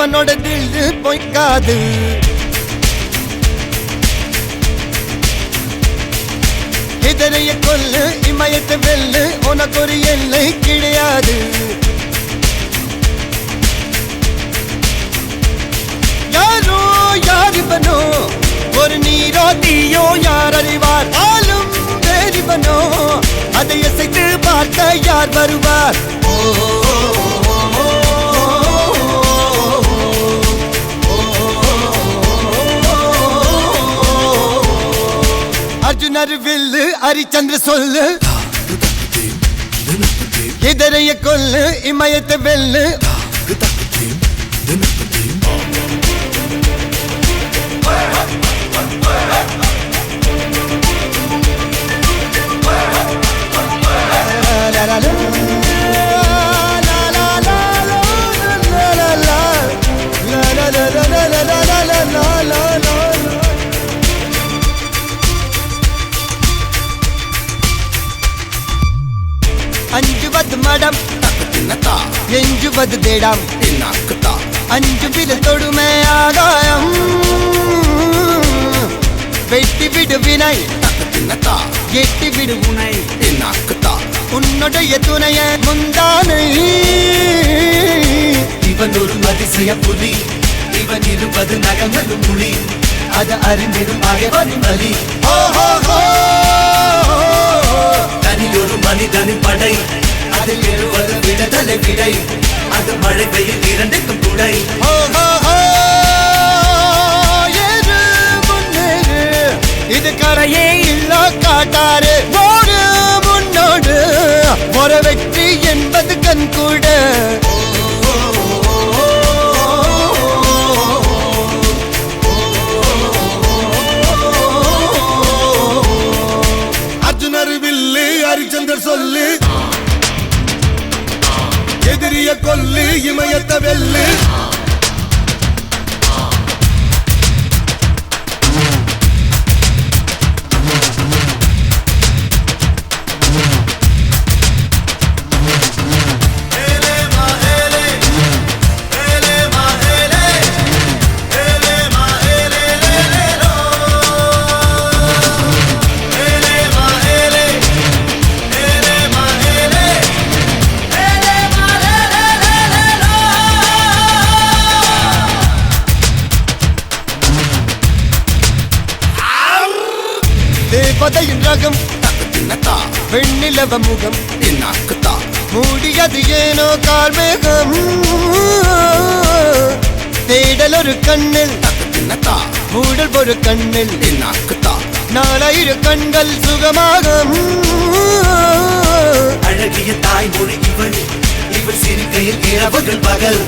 இவனோட தில்லு பொய்க்காது. இதரைய கொல்லு இமயத்தை வெல்லு உனக்கு ஒரு எல்லை கிடையாது. யாரோ யார் இவனோ ஒரு நீரோ தீயோ யார் அறிவார். ஆளும் வேறிவனோ அதை இசைத்து பார்க்க யார் வருவார். அர்ஜுனர் வில்லு ஹரிச்சந்திர சொல்லு இதரைய கொல்லு இமயத்தை வெல்லு. அஞ்சுவது மடம் எஞ்சுவது தேடம். அஞ்சு வித தொடுமை ஆதாயம் வெட்டி விடு வினை எட்டி விடு உனை. உன்னுடைய துணைய முந்தானை இவன் ஒரு அதிசய புலி. இவன் இருப்பது நகங்களும் மொழி. அது அறிந்திடும் ஆயவனின் வலி. தனியொரு மனிதனின் படை. அதில் எழுவது விடுதலை விடை. அது மழை பெய்யும் இரண்டுக்கும் துடை. இது கரையே இல்ல காட்டாரு ஓடு முன்னோடு ஒரு வெற்றி என்பது கண் கூட. அர்ஜுனர் வில்லு ஹரிச்சந்தர் சொல்லு எதிரிய கொல்லு இமயத்தை வெல்லு. தேவதையின் ரகம் வெண்ணிலவ முகம் மூடியது ஏனோ கார்மேகம். தேடல் ஒரு கண்ணில் மூடல் ஒரு கண்ணில் நாலாயிர கண்கள் சுகமாகும். அழகிய தாய்மொழி இவள். இவள் சிரிக்கையில் இரவுகள் பகல்.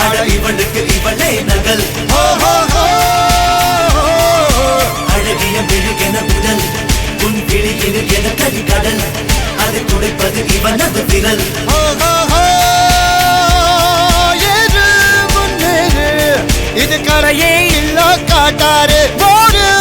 அழ இவளுக்கு இவளே நகல். அழகிய மெழுகென உடல். உன் விழியில் என கரிகடல். அதை துடைப்பது இவனது விரல். இது கரையே இல்ல காட்டாரு